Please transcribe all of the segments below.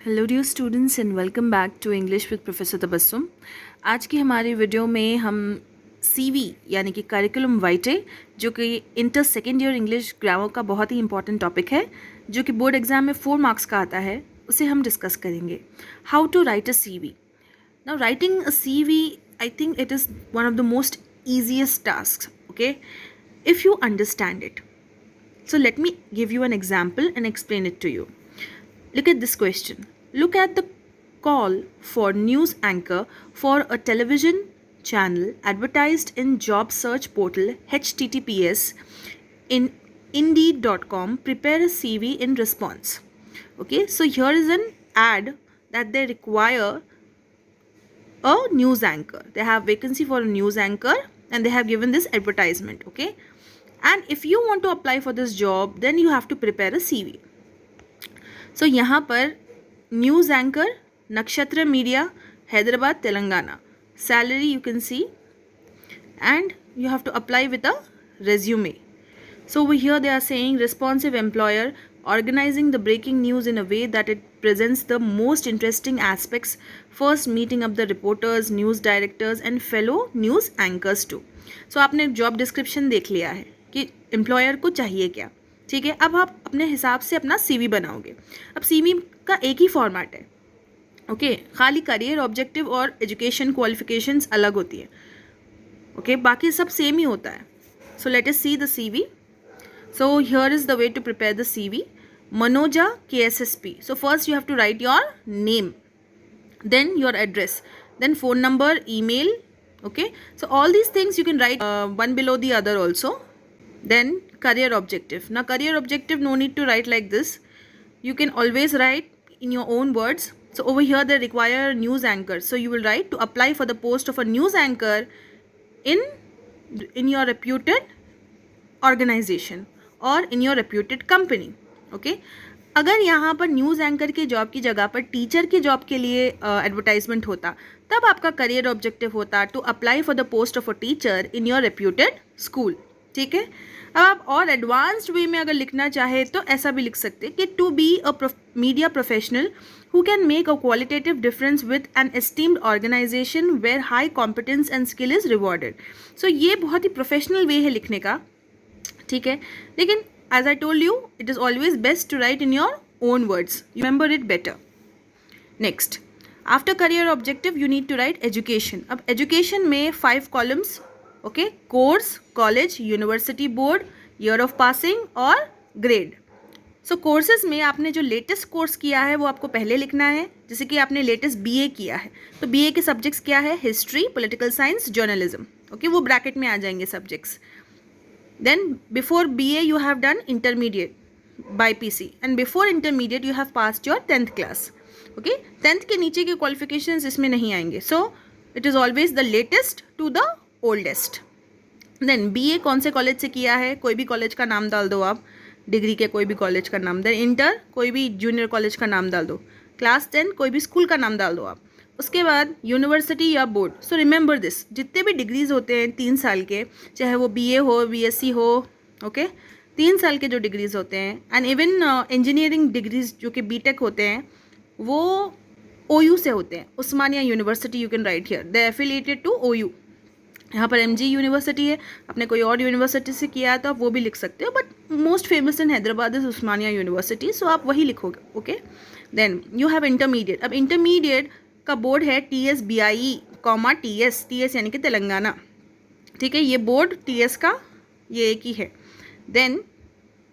Hello dear students and welcome back to English with professor Tabassum. आज की हमारी video में हम सीवी यानी कि करिकुलम वाइटे जो कि inter second year English grammar का बहुत ही इंपॉर्टेंट टॉपिक है जो कि बोर्ड एग्जाम में 4 मार्क्स का आता है, उसे हम डिस्कस करेंगे। How to write a CV. Now writing a CV, I think it is one of the most easiest task, okay, if you understand it. So let me give you an example and explain it to you. Look at this question. Look at the call for news anchor for a television channel advertised in job search portal https in indeed.com. Prepare a CV in response. Okay, so here is an ad that they require a news anchor. They have vacancy for a news anchor and they have given this advertisement. Okay, and if you want to apply for this job, then you have to prepare a CV. So यहाँ पर news anchor नक्षत्र media Hyderabad Telangana, salary you can see, and you have to apply with a resume. So over here they are saying responsive employer, organizing the breaking news in a way that it presents the most interesting aspects, first meeting up the reporters, news directors and fellow news anchors too. So आपने job description देख लिया है कि employer को चाहिए क्या, ठीक है। अब आप अपने हिसाब से अपना सीवी बनाओगे। अब सीवी का एक ही फॉर्मेट है, ओके, खाली करियर ऑब्जेक्टिव और एजुकेशन क्वालिफिकेशंस अलग होती है, ओके, बाकी सब सेम ही होता है। So let us see the CV. So here is the way to prepare the CV. Manoja KSSP. So first you have to write your name, then your address, then phone number, email. Okay. So all these things you can write one below the other also. Then career objective. Now career objective, no need to write like this. You can always write in your own words. So over here they require news anchor. So you will write to apply for the post of a news anchor in your reputed organization और इन your reputed company, okay. अगर यहाँ पर news anchor के job की जगह पर teacher के job के लिए एडवर्टाइजमेंट होता, तब आपका करियर ऑब्जेक्टिव होता to apply for the post of a teacher in your reputed school, ठीक है। अब आप और एडवांस्ड वे में अगर लिखना चाहे तो ऐसा भी लिख सकते हैं कि to be a media professional who can make a qualitative difference with an esteemed organization where high competence and skill is rewarded. So ये बहुत ही प्रोफेशनल वे है लिखने का, ठीक है। लेकिन as I told you, it is always best to write in your own words. You remember it better. Next, after career objective, you need to write education. अब education में 5 columns, okay, course, college, university board, year of passing और grade. सो courses में आपने जो latest course किया है वो आपको पहले लिखना है। जैसे कि आपने लेटेस्ट बीए किया है तो बीए के सब्जेक्ट्स क्या है, history, political science, journalism, okay, वो ब्रैकेट में आ जाएंगे subjects. Then before BA you have done intermediate by PC and before intermediate you have passed your 10th class, okay. 10th के नीचे के क्वालिफिकेशंस इसमें नहीं आएंगे। So it is always the latest to the oldest. Then BA कौन से college से किया है, कोई भी कॉलेज का नाम डाल दो आप, डिग्री के कोई भी कॉलेज का नाम। देन इंटर कोई भी जूनियर कॉलेज का नाम डाल दो। क्लास 10 कोई भी स्कूल का नाम डाल दो आप। उसके बाद यूनिवर्सिटी या बोर्ड। सो रिमेंबर दिस, जितने भी डिग्रीज होते हैं 3 साल के, चाहे वो बीए हो, बीएससी हो, ओके, 3 साल के जो डिग्रीज होते हैं, एंड इवन इंजीनियरिंग डिग्रीज जो कि बीटेक होते हैं, वो ओयू से होते हैं। Osmania university, you can write here, they affiliated to OU. यहाँ पर एमजी यूनिवर्सिटी है, आपने कोई और यूनिवर्सिटी से किया है तो आप वो भी लिख सकते हो, but most famous in Hyderabad is Osmania university, so आप वही लिखोगे, okay. Then you have intermediate. अब इंटरमीडिएट का बोर्ड है TSBIE, TS यानी कि तेलंगाना, ठीक है। ये बोर्ड TS का ये एक ही है, then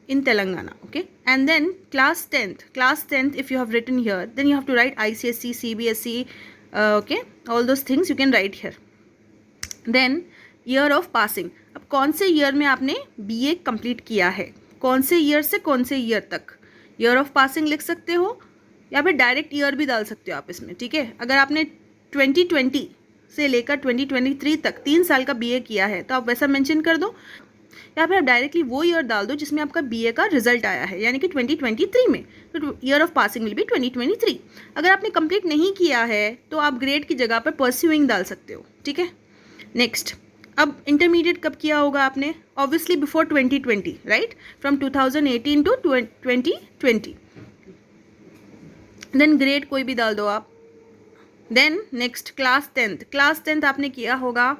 in Telangana, okay. And then class 10th if you have written here, then you have to write ICSE, CBSE, okay, all those things you can write here. Then year of passing. अब कौन से year में आपने BA complete किया है, कौन से year से कौन से ईयर तक, ईयर ऑफ पासिंग लिख सकते हो या फिर डायरेक्ट ईयर भी डाल सकते हो आप इसमें, ठीक है। अगर आपने 2020 से लेकर 2023 तक 3 साल का बीए किया है तो आप वैसा मेंशन कर दो, या फिर आप डायरेक्टली वो ईयर डाल दो जिसमें आपका बीए का रिजल्ट आया है, यानी कि 2023 में, तो year of passing will be 2023। अगर आपने कंप्लीट नहीं किया है तो आप ग्रेड की जगह पर परस्यूइंग डाल सकते हो, ठीक है। नेक्स्ट, अब इंटरमीडिएट कब किया होगा आपने, obviously before 2020, right, from 2018 to 2020। Then grade कोई भी डाल दो आप. देन नेक्स्ट क्लास 10th आपने किया होगा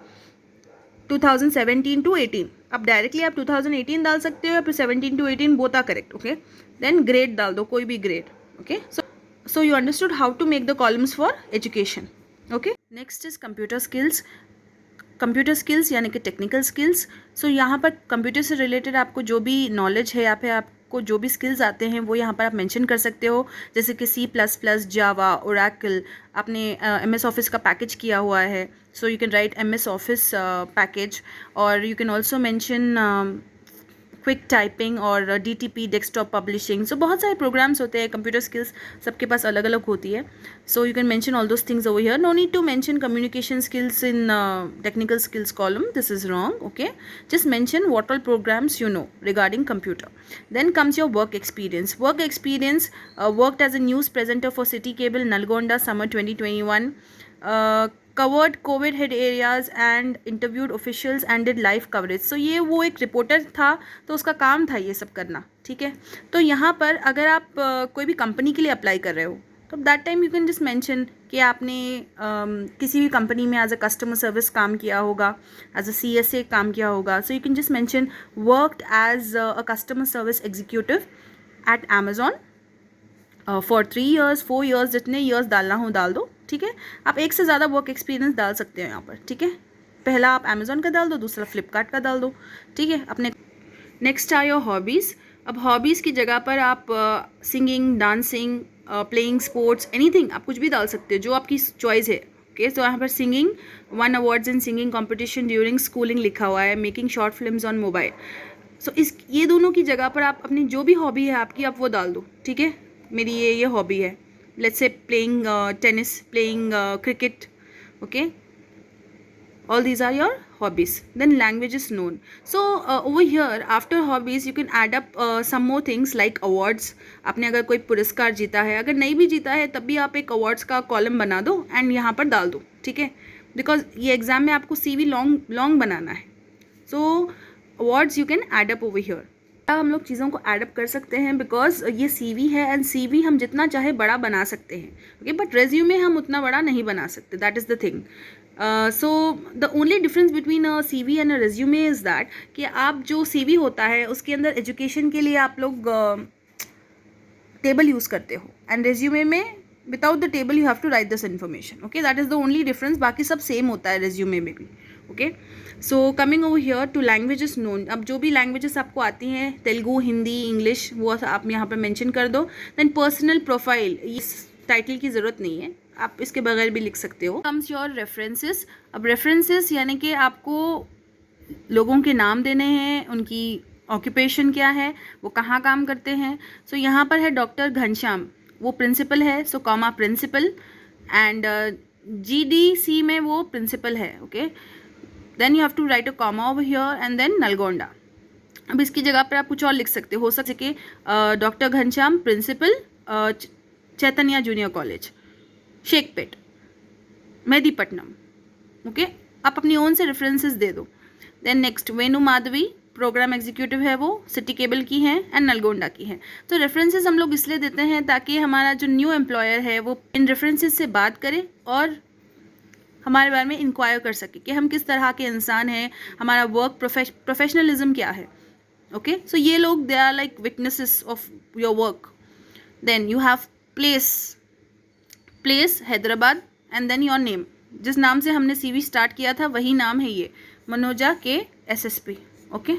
2017 to 18. अब डायरेक्टली आप 2018 डाल सकते हो या फिर 17 to 18, both are correct. Okay, then grade डाल दो, कोई भी grade. Okay, so you understood how to make the columns for education. Okay, next is computer skills. Computer skills यानी कि टेक्निकल स्किल्स. सो यहाँ पर कंप्यूटर से रिलेटेड आपको जो भी नॉलेज है या फिर आपको जो भी स्किल्स आते हैं वो यहाँ पर आप मेंशन कर सकते हो, जैसे कि C++, जावा, ओरेकल. आपने MS ऑफिस का पैकेज किया हुआ है, so you can write MS office package. और you can also mention quick typing और DTP, डेस्कटॉप पब्लिशिंग. सो बहुत सारे प्रोग्राम्स होते हैं. कंप्यूटर स्किल्स सबके पास अलग अलग होती है. So you can mention all those things over here. No need to mention communication skills in technical skills column. This is wrong. Okay, just mention what all programs you know regarding computer. Then comes your work experience. Worked as a news presenter for City Cable, Nalgonda, summer 2021. Covered COVID hit areas and interviewed officials and did live coverage. So ये वो एक reporter था, तो उसका काम था ये सब करना. ठीक है, तो यहाँ पर अगर आप कोई भी कंपनी के लिए अप्लाई कर रहे हो तो that time you can just mention कि आपने किसी भी कंपनी में एज अ कस्टमर सर्विस काम किया होगा, एज अ CSA काम किया होगा. So you can just mention worked as a customer service executive at Amazon for 3 years, 4 years, जितने ईयर्स डालना हो डाल दो. ठीक है, आप एक से ज़्यादा वर्क एक्सपीरियंस डाल सकते हो यहाँ पर. ठीक है, पहला आप Amazon का डाल दो, दूसरा फ्लिपकार्ट का डाल दो. ठीक है, अपने नेक्स्ट आर योर हॉबीज़. अब हॉबीज़ की जगह पर आप singing, dancing, playing sports, anything आप कुछ भी डाल सकते हो जो आपकी चॉइस है. ओके, तो यहाँ पर singing, 1 awards in singing competition during schooling लिखा हुआ है. Making short films on mobile. So ये दोनों की जगह पर आप अपनी जो भी हॉबी है आपकी, आप वो डाल दो. ठीक है, मेरी ये हॉबी है, let's say playing tennis, playing cricket. Okay, all these are your hobbies. Then languages known. So over here after hobbies you can add up some more things like awards. आपने अगर कोई पुरस्कार जीता है, अगर नहीं भी जीता है तब भी आप एक awards का कॉलम बना दो एंड यहाँ पर डाल दो. ठीक है, बिकॉज ये एग्जाम में आपको CV लॉन्ग बनाना है. सो awards you can add up over here. हम लोग चीज़ों को एडअप कर सकते हैं बिकॉज ये CV है एंड CV हम जितना चाहे बड़ा बना सकते हैं. ओके, बट रेज्यूमे हम उतना बड़ा नहीं बना सकते. That is the thing. So the only difference between a CV and a resume is that कि आप जो CV होता है उसके अंदर एजुकेशन के लिए आप लोग टेबल यूज़ करते हो एंड रेज्यूमे में without the table you have to write this information. Okay, that is the only difference. बाकी सब सेम होता है रेज्यूमे में भी. Okay, so coming over here to languages known. अब जो भी लैंग्वेजेस आपको आती हैं, तेलुगु, हिंदी, इंग्लिश, वो आप यहाँ पर मेंशन कर दो. देन पर्सनल प्रोफाइल, इस टाइटल की ज़रूरत नहीं है, आप इसके बगैर भी लिख सकते हो. Comes your references. अब रेफरेंसेस यानी कि आपको लोगों के नाम देने हैं, उनकी ऑक्यूपेशन क्या है, वो कहाँ काम करते हैं. सो यहाँ पर है डॉक्टर घनश्याम, वो प्रिंसिपल है, so comma principal. And GDC में वो प्रिंसिपल है. Okay, then you have to write a comma over here and then Nalgonda. अब इसकी जगह पर आप कुछ और लिख सकते हो सकते कि doctor Ghanshyam principal, Chaitanya junior college, Shaikpet, Mehdipatnam. Okay, आप अपनी ओन से रेफरेंसेस दे दो. Then next Venu Madhavi, program executive है, वो सिटी केबल की हैं एंड नलगोंडा की हैं. तो रेफरेंसेस हम लोग इसलिए देते हैं ताकि हमारा जो न्यू एम्प्लॉयर है वो इन रेफरेंसेस से बात करे और हमारे बारे में इंक्वायर कर सके कि हम किस तरह के इंसान हैं, हमारा वर्क प्रोफेशनलिज्म क्या है. ओके, सो ये लोग they are like witnesses of your work. Then you have place Hyderabad and then your name. जिस नाम से हमने CV स्टार्ट किया था वही नाम है ये, मनोजा के SSP. ओके,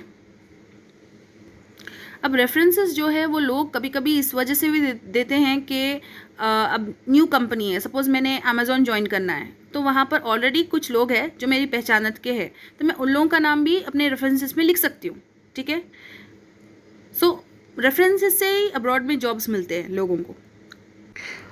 अब रेफरेंसेस जो है वो लोग कभी कभी इस वजह से भी देते हैं कि अब न्यू कंपनी है, सपोज़ मैंने Amazon ज्वाइन करना है तो वहाँ पर ऑलरेडी कुछ लोग हैं जो मेरी पहचानत के हैं, तो मैं उन लोगों का नाम भी अपने रेफरेंसेस में लिख सकती हूँ. ठीक है, सो रेफरेंसेस से ही अब्रॉड में जॉब्स मिलते हैं लोगों को.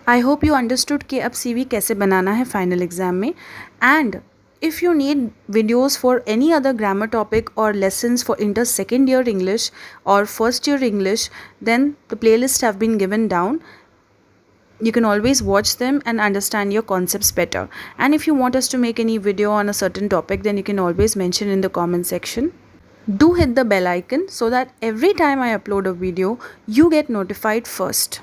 आई होप यू अंडरस्टूड कि अब CV कैसे बनाना है फाइनल एग्ज़ाम में. And if you need videos for any other grammar topic or lessons for inter second year English or first year English, then the playlists have been given down. You can always watch them and understand your concepts better. And if you want us to make any video on a certain topic, then you can always mention in the comment section. Do hit the bell icon so that every time I upload a video, you get notified first.